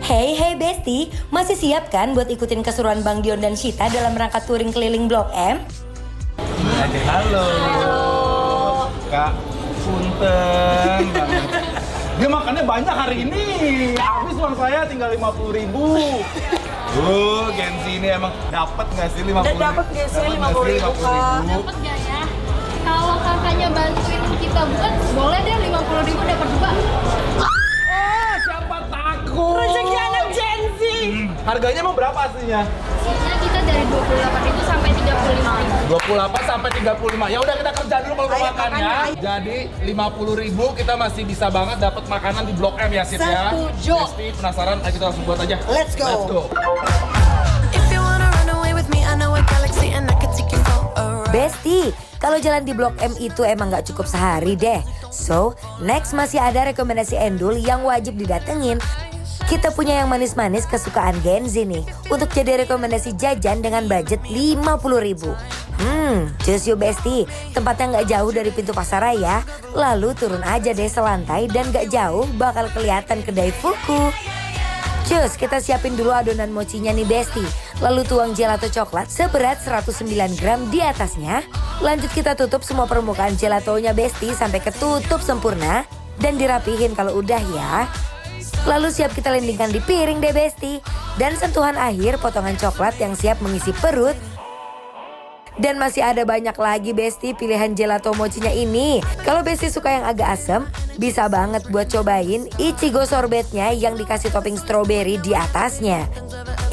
Hey Besti, masih siap kan buat ikutin keseruan Bang Dion dan Shita dalam rangka touring keliling Blok M? Halo. Kak, punten banget. Dia makannya banyak hari ini. Habis uang saya tinggal 50.000. Gensi ini emang dapat nggak sih 50.000? Dapat nggak sih 50.000, Kak? Dapat nggak ya? Kalau kakaknya bantuin kita buat, boleh deh 50.000 dapat 2. Siapa takut? Rezeki anak Gen Z. Harganya mau berapa aslinya? Aslinya kita dari 28.000 sampai 35.000. 28 sampai 35. Ya udah kita kerja dulu kalau mau makan ya. Jadi 50.000 kita masih bisa banget dapat makanan di Blok M ya, Sip ya. Setuju. Besti penasaran? Ayo kita langsung buat aja. Let's go. Let's go. If you wanna run away with me, I know a galaxy and I can take you for a ride. Besti, kalau jalan di Blok M itu emang nggak cukup sehari deh. So, next masih ada rekomendasi endul yang wajib didatengin. Kita punya yang manis-manis kesukaan Gen Z nih. Untuk jadi rekomendasi jajan dengan budget 50.000. Just you Besti. Tempatnya nggak jauh dari pintu pasaraya. Lalu turun aja deh selantai dan nggak jauh bakal kelihatan kedai Fuku. Cus, kita siapin dulu adonan mochinya nih Besti. Lalu tuang gelato coklat seberat 109 gram di atasnya. Lanjut kita tutup semua permukaan gelatonya Besti sampai ketutup sempurna. Dan dirapihin kalau udah ya. Lalu siap kita lindingkan di piring deh Besti. Dan sentuhan akhir potongan coklat yang siap mengisi perut. Dan masih ada banyak lagi Besti pilihan gelato mochinya ini. Kalau Besti suka yang agak asem, bisa banget buat cobain Ichigo sorbetnya yang dikasih topping strawberry di atasnya.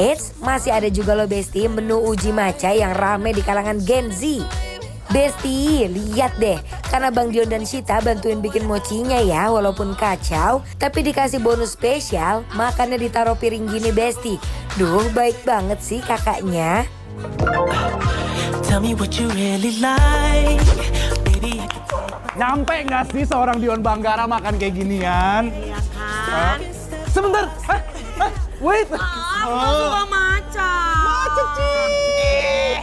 Eits, masih ada juga loh Besti menu uji matcha yang rame di kalangan Gen Z. Besti, lihat deh, karena Bang Dion dan Shita bantuin bikin mochinya ya, walaupun kacau, tapi dikasih bonus spesial, makannya ditaruh piring gini Besti. Duh, baik banget sih kakaknya. Tell me what you really like, baby. Nyampe nggak sih seorang Dion Banggara makan kayak ginian? Iya kan? Sebentar. Wait. Aku suka matcha. Matcha sih.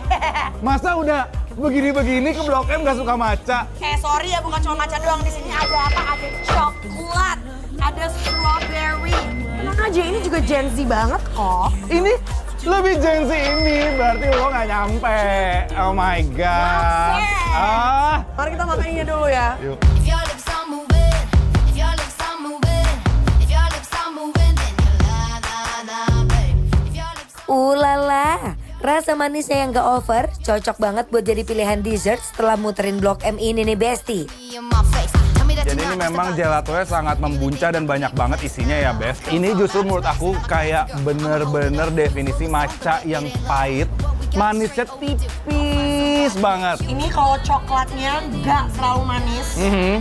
Masa udah begini-begini ke Blok M nggak suka matcha? Sorry ya, bukan cuma matcha doang. Di sini ada apa? Ada coklat, ada strawberry. Tenang aja, ini juga Gen Z banget kok. Ini lebih Gen Z ini, berarti lo nggak nyampe. Oh my god. Mari kita makan ini dulu ya. Yuk. If your lips are moving, if your lips are moving, if your lips are moving, then you la la la, babe. If your lips are Ulala, rasa manisnya yang gak over, cocok banget buat jadi pilihan dessert setelah muterin Blok M ini nih Besti. in my face, tell me that Jadi you ini not memang just gelatonya sangat membuncah dan banyak banget isinya ya, Best. Ini justru menurut aku kayak bener-bener definisi matcha yang pahit. Manisnya tipis banget. Ini kalau coklatnya nggak terlalu manis.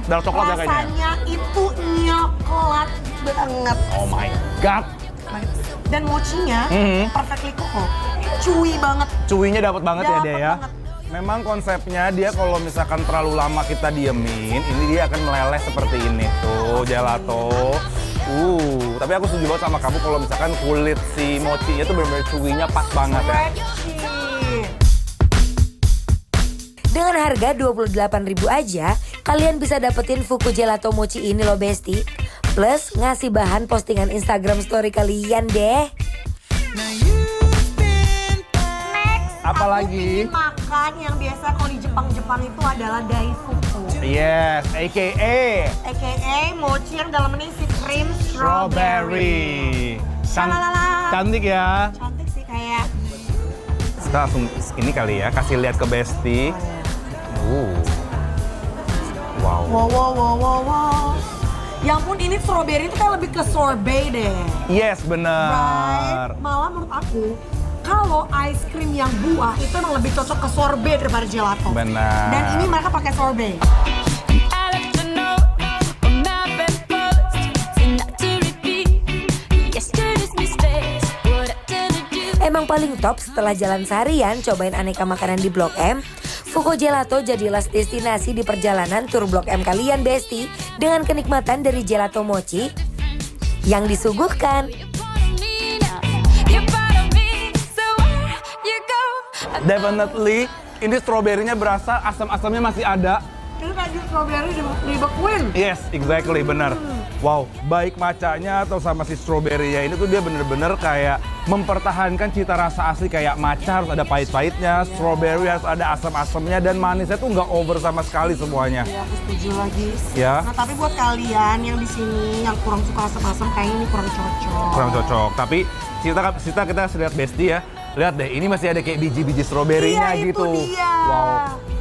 Dark coklat ya kayaknya. Rasanya itu nyoklat banget. Oh my god. Dan mochinya perfectly cooked. Chewy banget. Cuinya dapat banget ya Dapet dia ya. banget. Memang konsepnya dia kalau misalkan terlalu lama kita diemin, ini dia akan meleleh seperti ini tuh gelato. Tapi aku setuju banget sama kamu kalau misalkan kulit si mochinya tuh bener-bener cuinya pas banget ya. Stretchy. Dengan harga 28.000 aja, kalian bisa dapetin Fuku Gelato Mochi ini loh Besti. Plus ngasih bahan postingan Instagram story kalian deh. Apalagi? Aku ingin makan yang biasa kalau di Jepang itu adalah daifuku. Yes, aka AKA mochi yang dalamnya isi krim strawberry. strawberry. Shalalala. Cantik ya. Cantik sih kayak. Kita langsung ini kali ya, kasih lihat ke Besti. Wow. Wow. Ya ampun, ini strawberry itu kayak lebih ke sorbet deh. Yes, benar. Right? Malah menurut aku, kalau ice cream yang buah itu emang lebih cocok ke sorbet daripada gelato. Benar. Dan ini mereka pakai sorbet. I let you know I'm not been post, so not to repeat yesterday's mistakes. What I didn't do. Emang paling top setelah jalan seharian cobain aneka makanan di Blok M. Fuku Gelato jadilah destinasi di perjalanan tur Blok M kalian Besti. Dengan kenikmatan dari gelato mochi yang disuguhkan. Definitely, ini stroberinya berasa, asam-asamnya masih ada. Ini kayak jus strawberry dibekuin. Yes, exactly, benar. Wow, baik macanya atau sama si strawberry-nya ini tuh dia bener-bener kayak mempertahankan cita rasa asli kayak matcha harus ada pahit-pahitnya, strawberry harus ada asam-asamnya dan manisnya tuh nggak over sama sekali semuanya. Ya, aku setuju lagi. Ya. Nah, tapi buat kalian yang di sini yang kurang suka asam-asam kayaknya ini kurang cocok. Kurang cocok, tapi kita lihat Besti ya. Lihat deh, ini masih ada kayak biji-biji stroberinya Iya, itu gitu. dia. Wow.